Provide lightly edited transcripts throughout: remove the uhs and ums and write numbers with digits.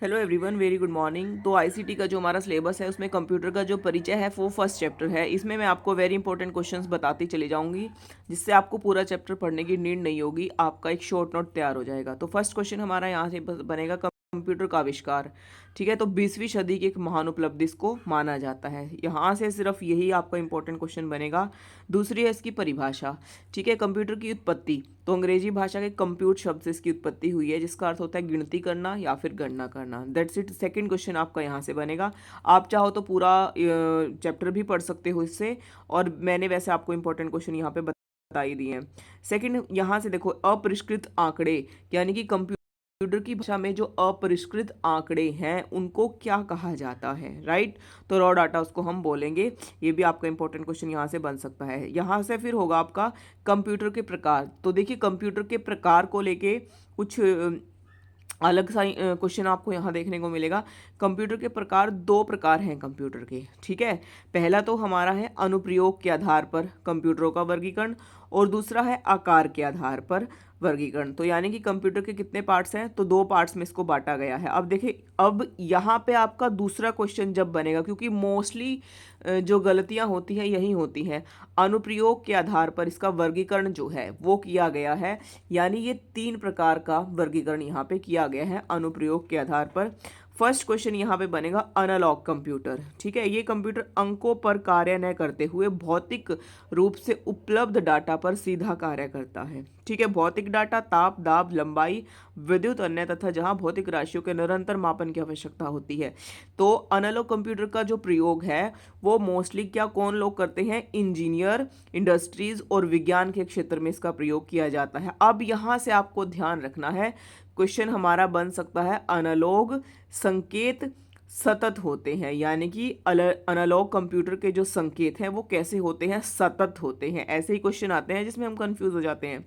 Hello everyone, very good morning. तो ICT का जो हमारा सिलेबस है उसमें कंप्यूटर का जो परिचय है वो फर्स्ट चैप्टर है। इसमें मैं आपको वेरी इंपॉर्टेंट क्वेश्चंस बताती चली जाऊंगी, जिससे आपको पूरा चैप्टर पढ़ने की नीड नहीं होगी, आपका एक शॉर्ट नोट तैयार हो जाएगा। तो फर्स्ट क्वेश्चन हमारा यहाँ से बनेगा, कंप्यूटर का आविष्कार। ठीक है, तो 20वीं सदी की एक महान उपलब्धि इसको माना जाता है। यहाँ से सिर्फ यही आपका इंपॉर्टेंट क्वेश्चन बनेगा। दूसरी है इसकी परिभाषा। ठीक है, कंप्यूटर की उत्पत्ति, तो अंग्रेजी भाषा के कंप्यूट शब्द से इसकी उत्पत्ति हुई है, जिसका अर्थ होता है गिनती करना या फिर गणना करना। That's it. सेकंड क्वेश्चन आपका यहाँ से बनेगा। आप चाहो तो पूरा चैप्टर भी पढ़ सकते हो इससे, और मैंने वैसे आपको इंपॉर्टेंट क्वेश्चन यहाँ पे बता ही दिए हैं। सेकंड यहाँ से देखो, अपरिष्कृत आंकड़े, यानी कि कंप्यूटर की भाषा में जो अपरिष्कृत आंकड़े हैं उनको क्या कहा जाता है, राइट। तो रॉ डाटा उसको हम बोलेंगे। ये भी आपका इंपॉर्टेंट क्वेश्चन यहाँ से बन सकता है। यहाँ से फिर होगा आपका कंप्यूटर के प्रकार। तो देखिए, कंप्यूटर के प्रकार को लेके कुछ अलग सा क्वेश्चन आपको यहाँ देखने को मिलेगा। कंप्यूटर के प्रकार, दो प्रकार हैं कंप्यूटर के। ठीक है, पहला तो हमारा है अनुप्रयोग के आधार पर कंप्यूटरों का वर्गीकरण, और दूसरा है आकार के आधार पर वर्गीकरण। तो यानी कि कंप्यूटर के कितने पार्ट्स हैं, तो दो पार्ट्स में इसको बांटा गया है। अब देखिए, अब यहाँ पे आपका दूसरा क्वेश्चन जब बनेगा, क्योंकि मोस्टली जो गलतियाँ होती हैं यही होती हैं, अनुप्रयोग के आधार पर इसका वर्गीकरण जो है वो किया गया है। यानी ये तीन प्रकार का वर्गीकरण यहाँ पे किया गया है अनुप्रयोग के आधार पर। फर्स्ट क्वेश्चन यहाँ पे बनेगा एनालॉग कंप्यूटर। ठीक है, ये कंप्यूटर अंकों पर कार्य न करते हुए भौतिक रूप से उपलब्ध डाटा पर सीधा कार्य करता है। ठीक है, भौतिक डाटा, ताप, दाब, लंबाई, विद्युत, अन्य तथा जहाँ भौतिक राशियों के निरंतर मापन की आवश्यकता होती है। तो एनालॉग कंप्यूटर का जो प्रयोग है वो मोस्टली क्या कौन लोग करते हैं, इंजीनियर, इंडस्ट्रीज और विज्ञान के क्षेत्र में इसका प्रयोग किया जाता है। अब यहाँ से आपको ध्यान रखना है, क्वेश्चन हमारा बन सकता है एनालॉग संकेत सतत होते हैं, यानी कि एनालॉग कंप्यूटर के जो संकेत हैं वो कैसे होते हैं, सतत होते हैं। ऐसे ही क्वेश्चन आते हैं जिसमें हम कंफ्यूज हो जाते हैं।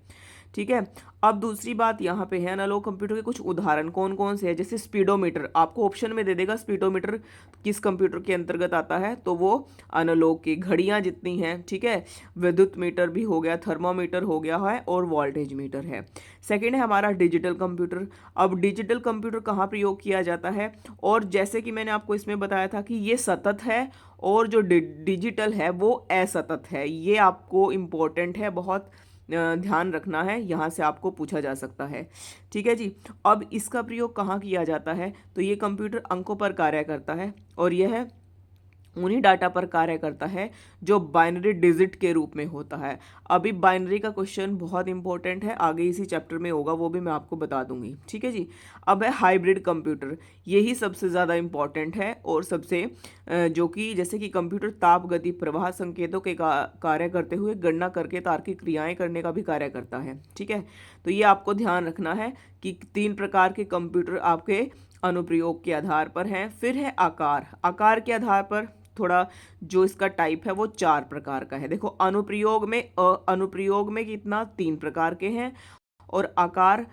ठीक है, अब दूसरी बात यहाँ पे है, एनालॉग कंप्यूटर के कुछ उदाहरण कौन कौन से हैं। जैसे स्पीडोमीटर, आपको ऑप्शन में दे देगा स्पीडोमीटर किस कंप्यूटर के अंतर्गत आता है, तो वो एनालॉग की। घड़ियाँ जितनी हैं, ठीक है, विद्युत मीटर भी हो गया, थर्मोमीटर हो गया है, और वोल्टेज मीटर है। सेकेंड है हमारा डिजिटल कंप्यूटर। अब डिजिटल कंप्यूटर कहाँ प्रयोग किया जाता है, और जैसे कि मैंने आपको इसमें बताया था कि ये सतत है, और जो डिजिटल है वो असतत है। ये आपको इम्पोर्टेंट है, बहुत ध्यान रखना है, यहाँ से आपको पूछा जा सकता है। ठीक है जी। अब इसका प्रयोग कहाँ किया जाता है, तो ये कंप्यूटर अंकों पर कार्य करता है, और यह उन्हीं डाटा पर कार्य करता है जो बाइनरी डिजिट के रूप में होता है। अभी बाइनरी का क्वेश्चन बहुत इंपॉर्टेंट है, आगे इसी चैप्टर में होगा, वो भी मैं आपको बता दूंगी। ठीक है जी। अब है हाइब्रिड कंप्यूटर, यही सबसे ज़्यादा इंपॉर्टेंट है, और सबसे जो कि जैसे कि कंप्यूटर ताप, गति, प्रवाह संकेतों के कार्य करते हुए गणना करके तार्किक क्रियाएं करने का भी कार्य करता है। ठीक है, तो ये आपको ध्यान रखना है कि तीन प्रकार के कंप्यूटर आपके अनुप्रयोग के आधार पर हैं। फिर है आकार, आकार के आधार पर थोड़ा जो इसका टाइप है वो चार प्रकार का है। देखो, अनुप्रयोग में कितना, तीन प्रकार के हैं, और आकार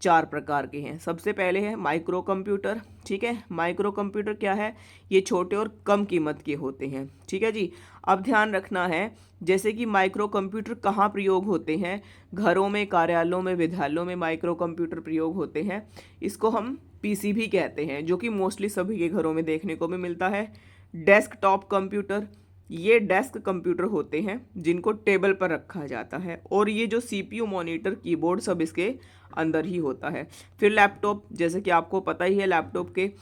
चार प्रकार के हैं। सबसे पहले है माइक्रो कंप्यूटर। ठीक है, माइक्रो कंप्यूटर क्या है, ये छोटे और कम कीमत के होते हैं। ठीक है जी। अब ध्यान रखना है, जैसे कि माइक्रो कंप्यूटर कहाँ प्रयोग होते हैं, घरों में, कार्यालयों में, विद्यालयों में माइक्रो कंप्यूटर प्रयोग होते हैं। इसको हम पीसी भी कहते हैं, जो कि मोस्टली सभी के घरों में देखने को भी मिलता है। डेस्कटॉप कंप्यूटर, ये डेस्क कंप्यूटर होते हैं जिनको टेबल पर रखा जाता है, और ये जो सीपीयू, मॉनिटर, कीबोर्ड सब इसके अंदर ही होता है। फिर लैपटॉप, जैसे कि आपको पता ही है, लैपटॉप के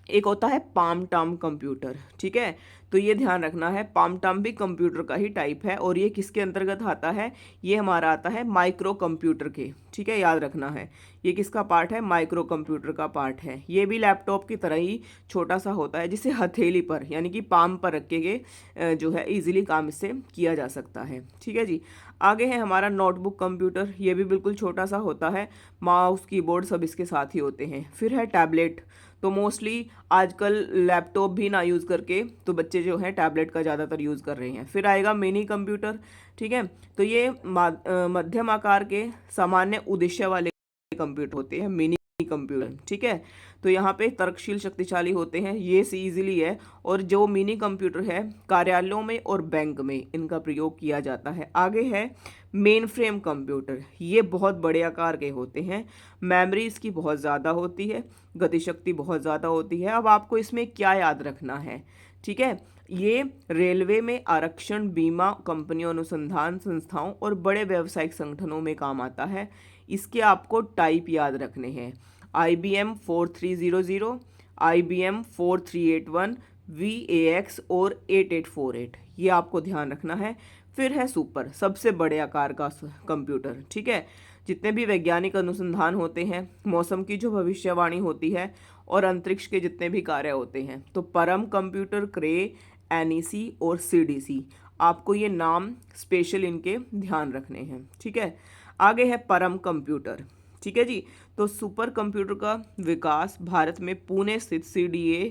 एक होता है पाम टॉम कंप्यूटर। ठीक है, तो ये ध्यान रखना है, पाम टॉम भी कंप्यूटर का ही टाइप है, और ये किसके अंतर्गत आता है, ये हमारा आता है माइक्रो कंप्यूटर के। ठीक है, याद रखना है, ये किसका पार्ट है, माइक्रो कंप्यूटर का पार्ट है। ये भी लैपटॉप की तरह ही छोटा सा होता है, जिसे हथेली पर यानी कि पाम पर रख के जो है इजीली काम इससे किया जा सकता है। ठीक है जी। आगे है हमारा नोटबुक कंप्यूटर, ये भी बिल्कुल छोटा सा होता है, माउस, कीबोर्ड सब इसके साथ ही होते हैं। फिर है टैबलेट, तो मोस्टली आजकल लैपटॉप भी ना यूज़ करके तो बच्चे जो हैं टैबलेट का ज़्यादातर यूज़ कर रहे हैं। फिर आएगा मिनी कंप्यूटर। ठीक है, तो ये मध्यम आकार के सामान्य उद्देश्य वाले कंप्यूटर होते हैं, मिनी कंप्यूटर, ठीक है। तो यहाँ पे तर्कशील शक्तिशाली होते हैं, ये इजीली है। और जो मिनी कंप्यूटर है कार्यालयों में और बैंक में इनका प्रयोग किया जाता है। आगे है मेन फ्रेम कंप्यूटर, ये बहुत बड़े आकार के होते हैं, मेमोरी इसकी बहुत ज़्यादा होती है, गतिशक्ति बहुत ज़्यादा होती है। अब आपको इसमें क्या याद रखना है, ठीक है। ये रेलवे में आरक्षण, बीमा कंपनियों, अनुसंधान संस्थाओं और बड़े व्यावसायिक संगठनों में काम आता है। इसके आपको टाइप याद रखने हैं, IBM 4300, IBM 4381, VAX और 8848, ये आपको ध्यान रखना है। फिर है सुपर, सबसे बड़े आकार का कंप्यूटर, ठीक है। जितने भी वैज्ञानिक अनुसंधान होते हैं, मौसम की जो भविष्यवाणी होती है और अंतरिक्ष के जितने भी कार्य होते हैं, तो परम कंप्यूटर, क्रे, NEC और CDC, आपको ये नाम स्पेशल इनके ध्यान रखने हैं, ठीक है। आगे है परम कंप्यूटर, ठीक है जी। तो सुपर कंप्यूटर का विकास भारत में पुणे स्थित CDA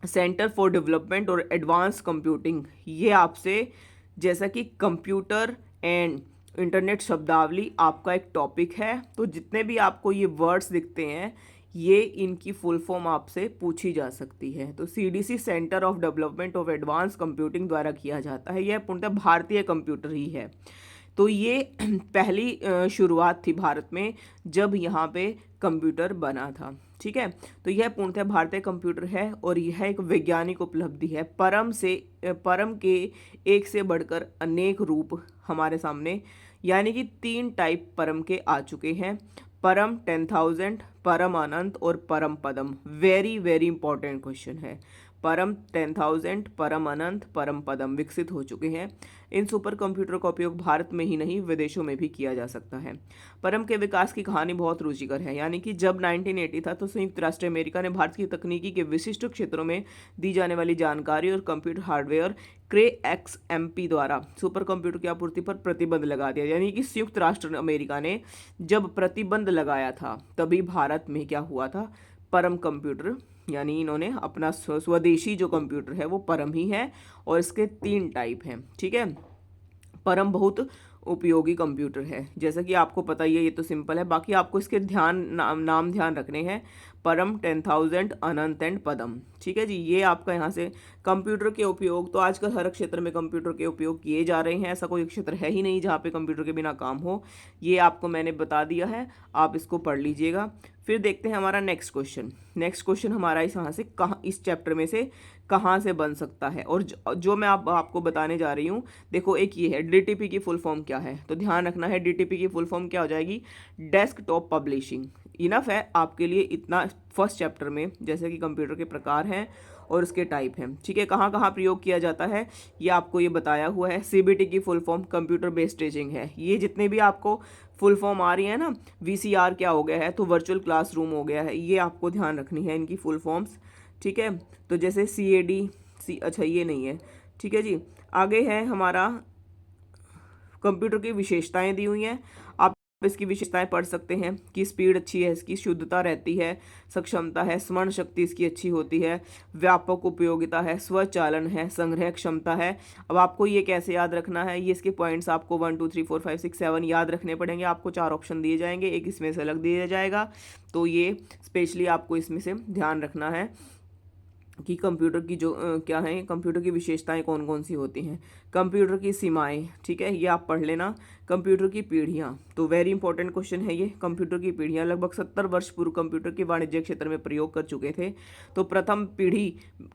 सेंटर फॉर डेवलपमेंट और एडवांस कंप्यूटिंग, ये आपसे जैसा कि कंप्यूटर एंड इंटरनेट शब्दावली आपका एक टॉपिक है, तो जितने भी आपको ये वर्ड्स दिखते हैं ये इनकी फुल फॉर्म आपसे पूछी जा सकती है। तो CDC centre of development of advance computing द्वारा किया जाता है, यह पूर्णतः भारतीय कंप्यूटर ही है। तो ये पहली शुरुआत थी भारत में जब यहाँ पे कंप्यूटर बना था, ठीक है। तो यह पूर्णतः भारतीय कंप्यूटर है और यह एक वैज्ञानिक उपलब्धि है। परम के एक से बढ़कर अनेक रूप हमारे सामने, यानी कि 3 टाइप परम के आ चुके हैं, परम 10,000, परम अनंत और परम पदम। वेरी वेरी इंपॉर्टेंट क्वेश्चन है। परम 10,000, परम अनंत, परम पदम विकसित हो चुके हैं। इन सुपर कंप्यूटर का उपयोग भारत में ही नहीं विदेशों में भी किया जा सकता है। परम के विकास की कहानी बहुत रुचिकर है, यानी कि जब 1980 था तो संयुक्त राष्ट्र अमेरिका ने भारत की तकनीकी के विशिष्ट क्षेत्रों में दी जाने वाली जानकारी और कंप्यूटर हार्डवेयर क्रे XMP द्वारा सुपर कंप्यूटर की आपूर्ति पर प्रतिबंध लगा दिया। यानी कि संयुक्त राष्ट्र अमेरिका ने जब प्रतिबंध लगाया था तभी भारत में क्या हुआ था, परम कंप्यूटर, यानी इन्होंने अपना स्वदेशी जो कंप्यूटर है वो परम ही है और इसके 3 टाइप हैं, ठीक है। परम बहुत उपयोगी कंप्यूटर है, जैसा कि आपको पता ही है, ये तो सिंपल है। बाकी आपको इसके नाम ध्यान रखने हैं, परम 10,000, अनंत एंड पदम, ठीक है जी। ये आपका यहाँ से कंप्यूटर के उपयोग, तो आजकल हर क्षेत्र में कंप्यूटर के उपयोग किए जा रहे हैं, ऐसा कोई क्षेत्र है ही नहीं जहाँ पे कंप्यूटर के बिना काम हो। ये आपको मैंने बता दिया है, आप इसको पढ़ लीजिएगा। फिर देखते हैं हमारा नेक्स्ट क्वेश्चन हमारा इस यहाँ से इस चैप्टर में से कहाँ से बन सकता है। और जो मैं आपको बताने जा रही हूँ, देखो एक ये है DTP की फुल फॉर्म क्या है, तो ध्यान रखना है DTP की फुल फॉर्म क्या हो जाएगी, डेस्कटॉप पब्लिशिंग। इनफ है आपके लिए इतना फर्स्ट चैप्टर में, जैसे कि कंप्यूटर के प्रकार हैं और उसके टाइप हैं, ठीक है। कहाँ कहाँ प्रयोग किया जाता है ये आपको ये बताया हुआ है। CBT की full form computer based teaching है। ये जितने भी आपको फुल फॉर्म आ रही है ना, VCR क्या हो गया है, तो वर्चुअल क्लासरूम हो गया है, ये आपको ध्यान रखनी है इनकी फुल फॉर्म्स, ठीक है। तो जैसे अच्छा ये नहीं है, ठीक है जी। आगे है हमारा कंप्यूटर की विशेषताएं दी हुई हैं, आप इसकी विशेषताएं पढ़ सकते हैं कि स्पीड अच्छी है, इसकी शुद्धता रहती है, सक्षमता है, स्मरण शक्ति इसकी अच्छी होती है, व्यापक उपयोगिता है, स्वचालन है, संग्रह क्षमता है। अब आपको ये कैसे याद रखना है, ये इसके पॉइंट्स आपको 1 2 3 4 5 6 7 याद रखने पड़ेंगे। आपको 4 ऑप्शन दिए जाएंगे, एक इसमें से अलग दिया जाएगा, तो ये स्पेशली आपको इसमें से ध्यान रखना है कि कंप्यूटर की जो क्या है, कंप्यूटर की विशेषताएं कौन कौन सी होती हैं। कंप्यूटर की सीमाएं, ठीक है, ये आप पढ़ लेना। कंप्यूटर की पीढ़ियां, तो वेरी इंपॉर्टेंट क्वेश्चन है ये। कंप्यूटर की पीढ़ियां लगभग 70 वर्ष पूर्व कंप्यूटर के वाणिज्य क्षेत्र में प्रयोग कर चुके थे। तो प्रथम पीढ़ी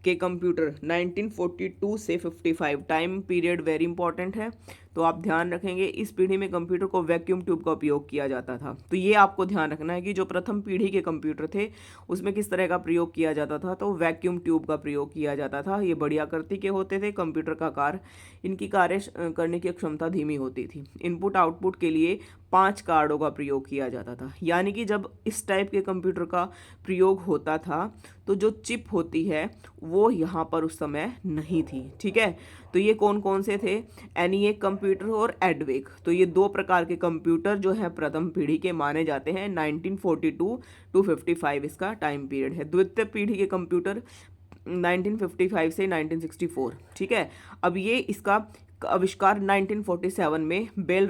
के कंप्यूटर 1942 से 55, टाइम पीरियड वेरी इंपॉर्टेंट है, तो आप ध्यान रखेंगे। इस पीढ़ी में कंप्यूटर को वैक्यूम ट्यूब का उपयोग किया जाता था, तो ये आपको ध्यान रखना है कि जो प्रथम पीढ़ी के कंप्यूटर थे उसमें किस तरह का प्रयोग किया जाता था, तो वैक्यूम ट्यूब का प्रयोग किया जाता था। ये बड़ी आकृति के होते थे, कंप्यूटर का आकार, इनकी कार्य करने की क्षमता धीमी होती थी। इनपुट आउटपुट के लिए 5 कार्डों का प्रयोग किया जाता था। यानी कि जब इस टाइप के कंप्यूटर का प्रयोग होता था तो जो चिप होती है वो यहाँ पर उस समय नहीं थी, ठीक है। तो ये कौन कौन से थे, ENIAC कंप्यूटर और एडवेक। तो ये 2 प्रकार के कंप्यूटर जो है प्रथम पीढ़ी के माने जाते हैं। 1942 टू 55 इसका टाइम पीरियड है। द्वितीय पीढ़ी के कंप्यूटर 1955 से 1964, ठीक है। अब ये इसका आविष्कार 1947 में बेल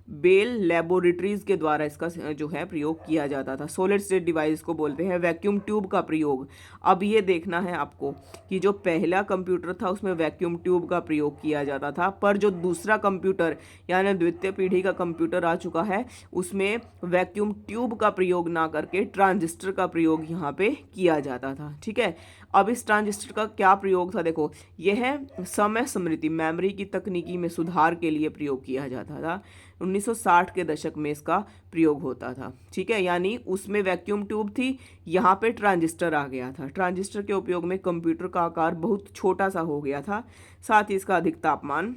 बेल लेबोरेटरीज के द्वारा इसका जो है प्रयोग किया जाता था। सॉलिड स्टेट डिवाइस को बोलते हैं। वैक्यूम ट्यूब का प्रयोग, अब ये देखना है आपको कि जो पहला कंप्यूटर था उसमें वैक्यूम ट्यूब का प्रयोग किया जाता था, पर जो दूसरा कंप्यूटर यानी द्वितीय पीढ़ी का कंप्यूटर आ चुका है उसमें वैक्यूम ट्यूब का प्रयोग ना करके ट्रांजिस्टर का प्रयोग यहाँ पे किया जाता था। ठीक है, अब इस ट्रांजिस्टर का क्या प्रयोग था, देखो यह समय स्मृति मेमोरी की तकनीकी में सुधार के लिए प्रयोग किया जाता था। 1960 के दशक में इसका प्रयोग होता था। ठीक है, यानी उसमें वैक्यूम ट्यूब थी, यहाँ पे ट्रांजिस्टर आ गया था। ट्रांजिस्टर के उपयोग में कंप्यूटर का आकार बहुत छोटा सा हो गया था, साथ ही इसका अधिक तापमान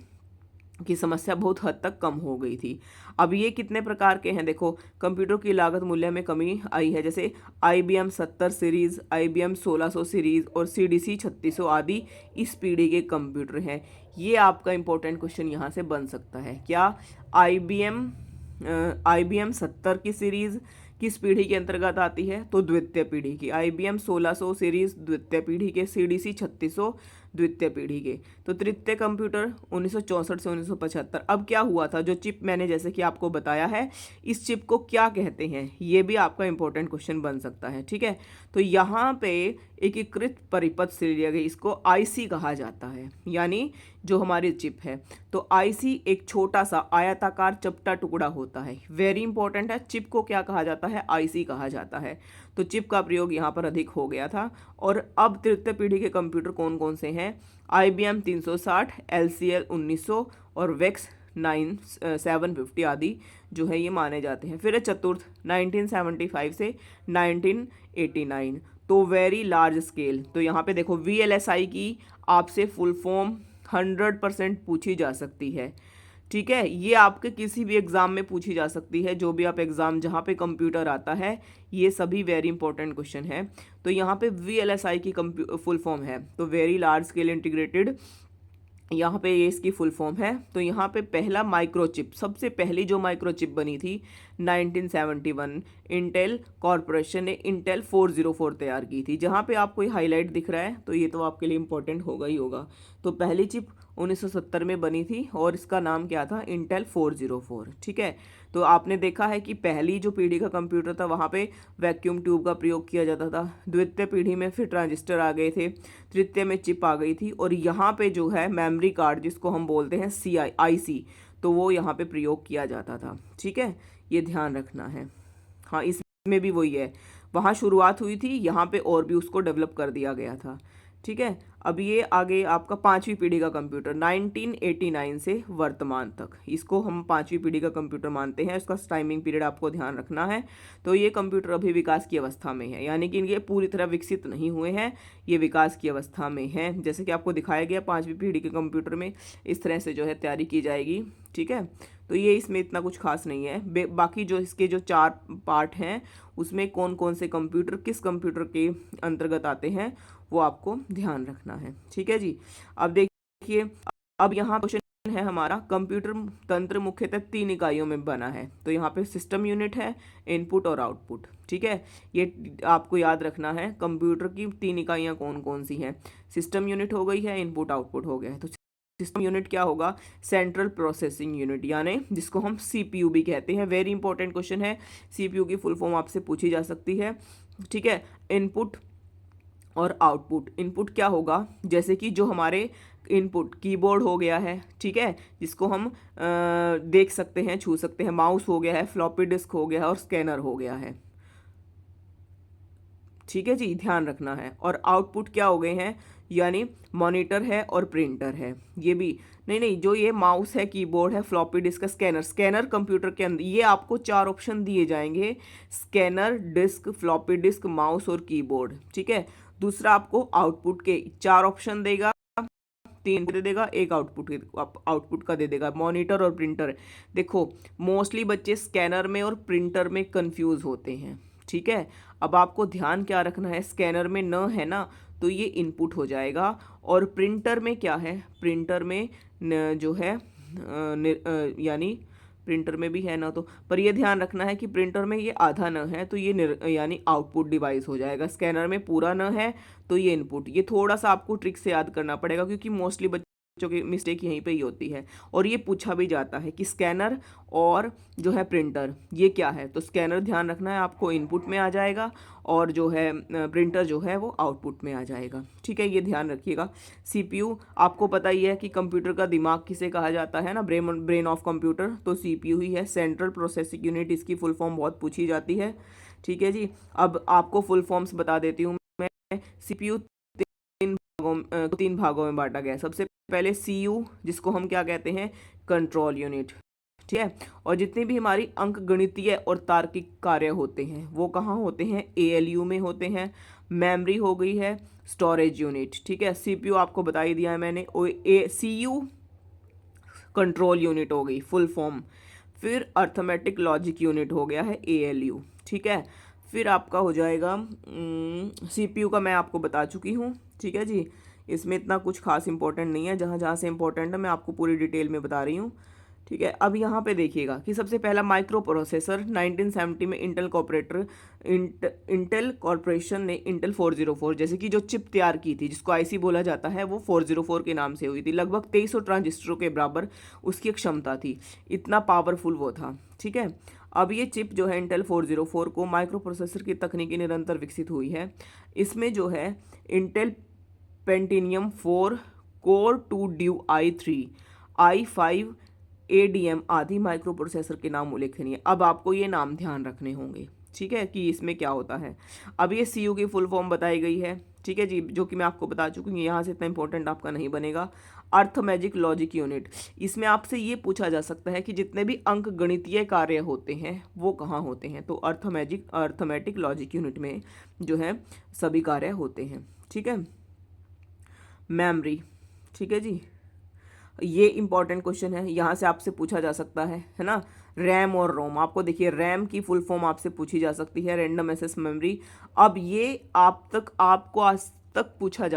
की समस्या बहुत हद तक कम हो गई थी। अब ये कितने प्रकार के हैं, देखो कंप्यूटर की लागत मूल्य में कमी आई है, जैसे IBM 70 सीरीज़, IBM 1600 सीरीज़ और CDC 3600 आदि इस पीढ़ी के कंप्यूटर हैं। ये आपका इंपॉर्टेंट क्वेश्चन यहाँ से बन सकता है। क्या IBM 70 की सीरीज़ किस पीढ़ी के अंतर्गत आती है, तो द्वितीय पीढ़ी की। IBM 1600 सीरीज़ द्वितीय पीढ़ी के, CDC 3600 द्वितीय पीढ़ी के। तो तृतीय कंप्यूटर 1964 से 1975। अब क्या हुआ था, जो चिप मैंने जैसे कि आपको बताया है, इस चिप को क्या कहते हैं, ये भी आपका इंपॉर्टेंट क्वेश्चन बन सकता है। ठीक है, तो यहाँ पे एकीकृत परिपथ से लिया गया, इसको IC कहा जाता है, यानी जो हमारी चिप है। तो IC एक छोटा सा आयताकार चपटा टुकड़ा होता है। वेरी इंपॉर्टेंट है, चिप को क्या कहा जाता है, IC कहा जाता है। तो चिप का प्रयोग यहाँ पर अधिक हो गया था। और अब तृतीय पीढ़ी के कंप्यूटर कौन कौन से हैं, IBM 360, LCL 1900 और वेक्स 750 आदि जो है ये माने जाते हैं। फिर चतुर्थ 1975 से 1989, तो वेरी लार्ज स्केल। तो यहाँ पे देखो VLSI की आपसे फुल फॉर्म 100% पूछी जा सकती है। ठीक है, ये आपके किसी भी एग्ज़ाम में पूछी जा सकती है, जो भी आप एग्ज़ाम जहाँ पे कंप्यूटर आता है, ये सभी वेरी इंपॉर्टेंट क्वेश्चन है। तो यहाँ पे VLSI की फुल फॉर्म है, तो वेरी लार्ज स्केल इंटीग्रेटेड, यहाँ पे ये इसकी फुल फॉर्म है। तो यहाँ पे पहला माइक्रोचिप, सबसे पहली जो माइक्रोचिप बनी थी 1971, इंटेल कॉरपोरेशन ने इंटेल 404 तैयार की थी। जहाँ पे आपको ये हाईलाइट दिख रहा है तो ये तो आपके लिए इंपॉर्टेंट होगा ही होगा। तो पहली चिप 1970 में बनी थी और इसका नाम क्या था, इंटेल 404। ठीक है, तो आपने देखा है कि पहली जो पीढ़ी का कंप्यूटर था वहाँ पे वैक्यूम ट्यूब का प्रयोग किया जाता था। द्वितीय पीढ़ी में फिर ट्रांजिस्टर आ गए थे, तृतीय में चिप आ गई थी, और यहाँ पे जो है मेमोरी कार्ड जिसको हम बोलते हैं IC, तो वो यहाँ पे प्रयोग किया जाता था। ठीक है, ये ध्यान रखना है। हाँ, इसमें भी वही है, वहाँ शुरुआत हुई थी, यहाँ पे और भी उसको डेवलप कर दिया गया था। ठीक है, अब ये आगे आपका पांचवी पीढ़ी का कंप्यूटर 1989 से वर्तमान तक, इसको हम पांचवी पीढ़ी का कंप्यूटर मानते हैं। इसका टाइमिंग पीरियड आपको ध्यान रखना है। तो ये कंप्यूटर अभी विकास की अवस्था में है, यानी कि ये पूरी तरह विकसित नहीं हुए हैं, ये विकास की अवस्था में हैं। जैसे कि आपको दिखाया गया पांचवी पीढ़ी के कंप्यूटर में इस तरह से जो है तैयारी की जाएगी। ठीक है, तो ये इसमें इतना कुछ खास नहीं है। बाकी जो इसके जो 4 पार्ट हैं उसमें कौन कौन से कंप्यूटर किस कंप्यूटर के अंतर्गत आते हैं वो आपको ध्यान रखना है। ठीक है जी, अब देखिए, अब यहाँ क्वेश्चन है हमारा, कंप्यूटर तंत्र मुख्यतः 3 इकाइयों में बना है। तो यहाँ पे सिस्टम यूनिट है, इनपुट और आउटपुट। ठीक है, ये आपको याद रखना है, कंप्यूटर की 3 इकाइयाँ कौन कौन सी हैं। सिस्टम यूनिट हो गई है, इनपुट आउटपुट हो गया है। तो सिस्टम यूनिट क्या होगा, सेंट्रल प्रोसेसिंग यूनिट, यानी जिसको हम CPU भी कहते हैं। वेरी इंपॉर्टेंट क्वेश्चन है, CPU की फुल फॉर्म आपसे पूछी जा सकती है। ठीक है, इनपुट और आउटपुट। इनपुट क्या होगा, जैसे कि जो हमारे इनपुट कीबोर्ड हो गया है, ठीक है, जिसको हम देख सकते हैं, छू सकते हैं, माउस हो गया है, फ्लॉपी डिस्क हो गया है और स्कैनर हो गया है। ठीक है जी, ध्यान रखना है। और आउटपुट क्या हो गए हैं, यानी मॉनिटर है और प्रिंटर है। ये भी नहीं, जो ये माउस है, कीबोर्ड है, फ्लॉपी डिस्क, स्कैनर कंप्यूटर के अंदर, ये आपको 4 ऑप्शन दिए जाएंगे, scanner, disk, floppy disk, mouse और कीबोर्ड। ठीक है, दूसरा आपको आउटपुट के 4 ऑप्शन देगा, 3 दे देगा, एक आउटपुट का दे देगा, मॉनिटर और प्रिंटर। देखो मोस्टली बच्चे स्कैनर में और प्रिंटर में कंफ्यूज होते हैं। ठीक है, अब आपको ध्यान क्या रखना है, स्कैनर में न है ना, तो ये इनपुट हो जाएगा, और प्रिंटर में क्या है, प्रिंटर में जो है यानी प्रिंटर में भी है ना, तो पर ये ध्यान रखना है कि प्रिंटर में ये आधा न है तो ये यानी आउटपुट डिवाइस हो जाएगा। स्कैनर में पूरा न है तो ये इनपुट। ये थोड़ा सा आपको ट्रिक से याद करना पड़ेगा, क्योंकि मोस्टली बच्चे बच्चों की मिस्टेक यहीं पे ही होती है। और ये पूछा भी जाता है कि स्कैनर और जो है प्रिंटर ये क्या है, तो स्कैनर ध्यान रखना है आपको इनपुट में आ जाएगा और जो है प्रिंटर जो है वो आउटपुट में आ जाएगा। ठीक है, ये ध्यान रखिएगा। सीपीयू आपको पता ही है कि कंप्यूटर का दिमाग किसे कहा जाता है ना, ब्रेन ऑफ कंप्यूटर, तो सीपीयू ही है, सेंट्रल प्रोसेसिंग यूनिट, इसकी फुल फॉर्म बहुत पूछी जाती है। ठीक है जी, अब आपको फुल फॉर्म्स बता देती हूँ मैं। सीपीयू तीन भागों में बांटा गया है। सबसे पहले सीयू, जिसको हम क्या कहते हैं, कंट्रोल यूनिट। ठीक है, और जितनी भी हमारी अंकगणितीय और तार्किक कार्य होते हैं वो कहाँ होते हैं, एएलयू में होते हैं। मेमोरी हो गई है स्टोरेज यूनिट। ठीक है, सीपीयू आपको बता ही दिया है मैंने, सीयू कंट्रोल यूनिट हो गई फुल फॉर्म। फिर अर्थमेटिक लॉजिक यूनिट हो गया है एएलयू। ठीक है, फिर आपका हो जाएगा सीपीयू का मैं आपको बता चुकी हूँ। ठीक है जी, इसमें इतना कुछ खास इंपॉर्टेंट नहीं है, जहाँ जहाँ से इंपॉर्टेंट है मैं आपको पूरी डिटेल में बता रही हूँ। ठीक है, अब यहाँ पे देखिएगा कि सबसे पहला माइक्रो प्रोसेसर 1970 में इंटेल कॉरपोरेशन ने इंटेल 404 जैसे कि जो चिप तैयार की थी, जिसको आईसी बोला जाता है, वो 404 के नाम से हुई थी। लगभग 2300 ट्रांजिस्टरों के बराबर उसकी क्षमता थी, इतना पावरफुल वो था। ठीक है, अब ये चिप जो है इंटेल 404 को माइक्रो प्रोसेसर की तकनीकी निरंतर विकसित हुई है। इसमें जो है Intel Pentium 4 core 2 due i3 i5 ADM आदि माइक्रो प्रोसेसर के नाम उल्लेखनीय। अब आपको ये नाम ध्यान रखने होंगे। ठीक है, कि इसमें क्या होता है। अब ये सीयू की फुल फॉर्म बताई गई है। ठीक है जी, जो कि मैं आपको बता चुकी हूँ, यहाँ से इतना इंपॉर्टेंट आपका नहीं बनेगा। अर्थमेटिक लॉजिक यूनिट, इसमें आपसे ये पूछा जा सकता है कि जितने भी अंक गणितीय कार्य होते हैं वो कहाँ होते हैं, तो अर्थमेटिक लॉजिक यूनिट में जो है सभी कार्य होते हैं। ठीक है, मेमोरी। ठीक है जी, ये इंपॉर्टेंट क्वेश्चन है, यहाँ से आपसे पूछा जा सकता है ना। रैम और रोम, आपको देखिए रैम की फुल फॉर्म आपसे पूछी जा सकती है, रैंडम एक्सेस मेमोरी। अब ये आपको आज तक पूछा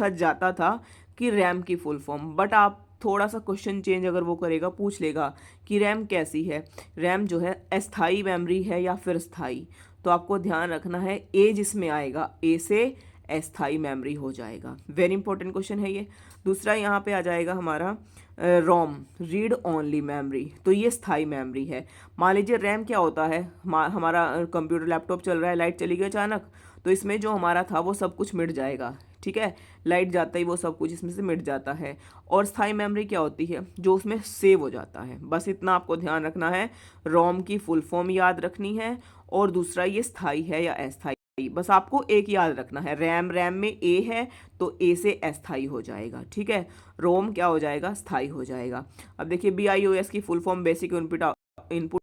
जाता था कि रैम की फुल फॉर्म, बट आप थोड़ा सा क्वेश्चन चेंज अगर वो करेगा, पूछ लेगा कि रैम कैसी है, रैम जो है अस्थाई मेमोरी है या फिर स्थाई, तो आपको ध्यान रखना है ए जिसमें आएगा, ए से अस्थाई मेमोरी हो जाएगा। वेरी इंपॉर्टेंट क्वेश्चन है ये। दूसरा यहाँ पे आ जाएगा हमारा रोम, रीड ओनली मेमोरी, तो ये स्थाई मेमोरी है। मान लीजिए रैम क्या होता है, हमारा कंप्यूटर लैपटॉप चल रहा है, लाइट चली गई अचानक, तो इसमें जो हमारा था वो सब कुछ मिट जाएगा। ठीक है, लाइट जाता ही वो सब कुछ इसमें से मिट जाता है। और स्थाई मेमोरी क्या होती है, जो उसमें सेव हो जाता है। बस इतना आपको ध्यान रखना है, रोम की फुल फॉर्म याद रखनी है, और दूसरा ये स्थाई है या अस्थाई, बस आपको एक याद रखना है, रैम में ए है तो ए से अस्थाई हो जाएगा। ठीक है, रोम क्या हो जाएगा, स्थाई हो जाएगा। अब देखिए BIOS की full form basic input output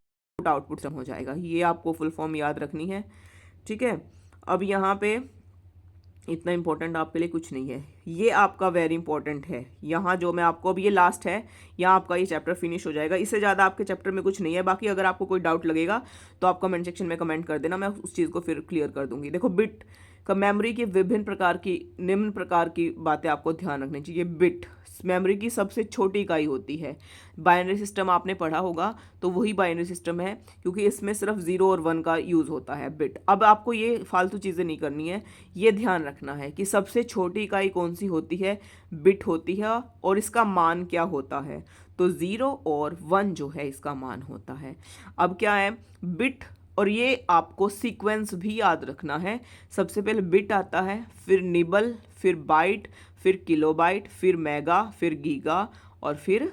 system हो जाएगा, ये आपको फुल फॉर्म याद रखनी है। ठीक है, अब यहाँ पे इतना इंपॉर्टेंट आपके लिए कुछ नहीं है, ये आपका वेरी इंपॉर्टेंट है। यहाँ जो मैं आपको, अब ये लास्ट है, यहाँ आपका ये चैप्टर फिनिश हो जाएगा, इससे ज़्यादा आपके चैप्टर में कुछ नहीं है। बाकी अगर आपको कोई डाउट लगेगा तो आप कमेंट सेक्शन में कमेंट कर देना, मैं उस चीज़ को फिर क्लियर कर दूंगी। देखो बिट का मेमोरी की निम्न प्रकार की बातें आपको ध्यान रखनी चाहिए। बिट मेमोरी की सबसे छोटी इकाई होती है। बाइनरी सिस्टम आपने पढ़ा होगा, तो वही बाइनरी सिस्टम है, क्योंकि इसमें सिर्फ 0 और 1 का यूज़ होता है बिट। अब आपको ये फालतू चीज़ें नहीं करनी है, ये ध्यान रखना है कि सबसे छोटी इकाई कौन सी होती है, बिट होती है, और इसका मान क्या होता है, तो 0 और 1 जो है इसका मान होता है। अब क्या है बिट, और ये आपको सीक्वेंस भी याद रखना है। सबसे पहले बिट आता है, फिर निबल, फिर बाइट, फिर किलोबाइट, फिर मेगा, फिर गीगा, और फिर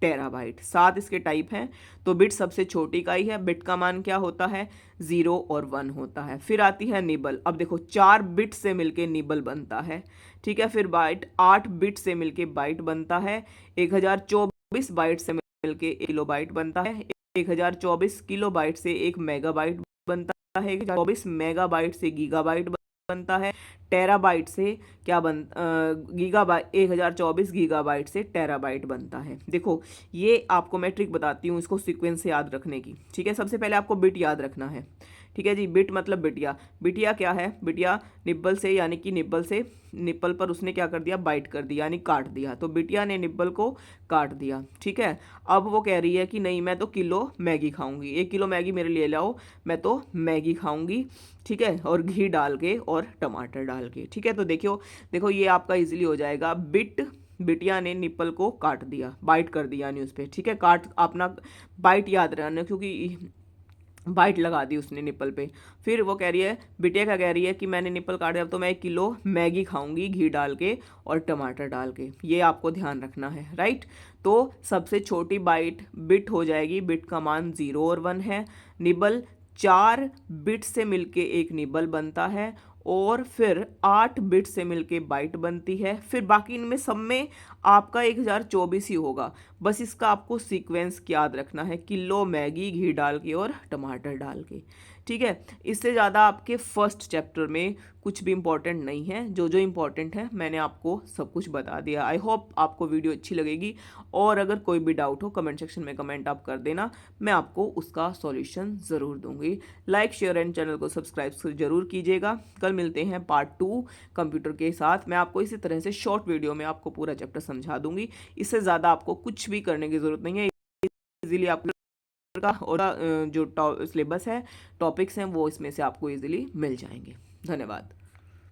टेराबाइट। 7 इसके टाइप हैं। तो बिट सबसे छोटी इकाई है, बिट का मान क्या होता है, 0 और 1 होता है। फिर आती है निबल, अब देखो 4 बिट से मिलके निबल बनता है। ठीक है, फिर बाइट, 8 बिट से मिलके बाइट बनता है। 1024 बाइट से मिलके किलोबाइट बनता है। 1024 किलोबाइट से एक मेगाबाइट बनता है। 1024 मेगाबाइट से गीगाबाइट बनता है। टेराबाइट से क्या गीगाबाइट, 1024 गीगाबाइट से टेराबाइट बनता है। देखो ये आपको मैं ट्रिक बताती हूँ इसको सीक्वेंस से याद रखने की। ठीक है, सबसे पहले आपको बिट याद रखना है। ठीक है जी, बिट मतलब बिटिया। बिटिया क्या है, बिटिया निब्बल से, यानी कि निब्बल से, निप्पल पर उसने क्या कर दिया, बाइट कर दिया, यानी काट दिया, तो बिटिया ने निब्बल को काट दिया। ठीक है, अब वो कह रही है कि नहीं मैं तो किलो मैगी खाऊंगी, 1 किलो मैगी मेरे लिए लाओ, मैं तो मैगी खाऊंगी। ठीक है, और घी डाल के और टमाटर डाल के। ठीक है, तो देखो ये आपका इजीली हो जाएगा, बिट बिटिया ने निप्पल को काट दिया, बाइट कर दिया यानी उस पर, ठीक है, काट अपना बाइट याद रहना क्योंकि बाइट लगा दी उसने निप्पल पे। फिर वो कह रही है, बिटिया क्या कह रही है कि मैंने निप्पल काट दिया, अब तो मैं 1 किलो मैगी खाऊंगी घी डाल के और टमाटर डाल के। ये आपको ध्यान रखना है, राइट। तो सबसे छोटी बाइट बिट हो जाएगी, बिट का मान 0 और 1 है। निबल 4 बिट से मिलके एक निबल बनता है और फिर 8 बिट से मिलके बाइट बनती है। फिर बाकी इनमें सब में आपका 1024 ही होगा। बस इसका आपको सीक्वेंस याद रखना है, किलो मैगी घी डाल के और टमाटर डाल के, ठीक है। इससे ज़्यादा आपके फर्स्ट चैप्टर में कुछ भी इंपॉर्टेंट नहीं है, जो जो इंपॉर्टेंट है मैंने आपको सब कुछ बता दिया। आई होप आपको वीडियो अच्छी लगेगी, और अगर कोई भी डाउट हो कमेंट सेक्शन में कमेंट आप कर देना, मैं आपको उसका सॉल्यूशन ज़रूर दूंगी। लाइक शेयर एंड चैनल को सब्सक्राइब जरूर कीजिएगा। कल मिलते हैं पार्ट 2 कंप्यूटर के साथ। मैं आपको इसी तरह से शॉर्ट वीडियो में आपको पूरा चैप्टर समझा दूंगी। इससे ज़्यादा आपको कुछ भी करने की ज़रूरत नहीं है। इजीली आपको का और जो सिलेबस है, टॉपिक्स हैं, वो इसमें से आपको इजीली मिल जाएंगे। धन्यवाद।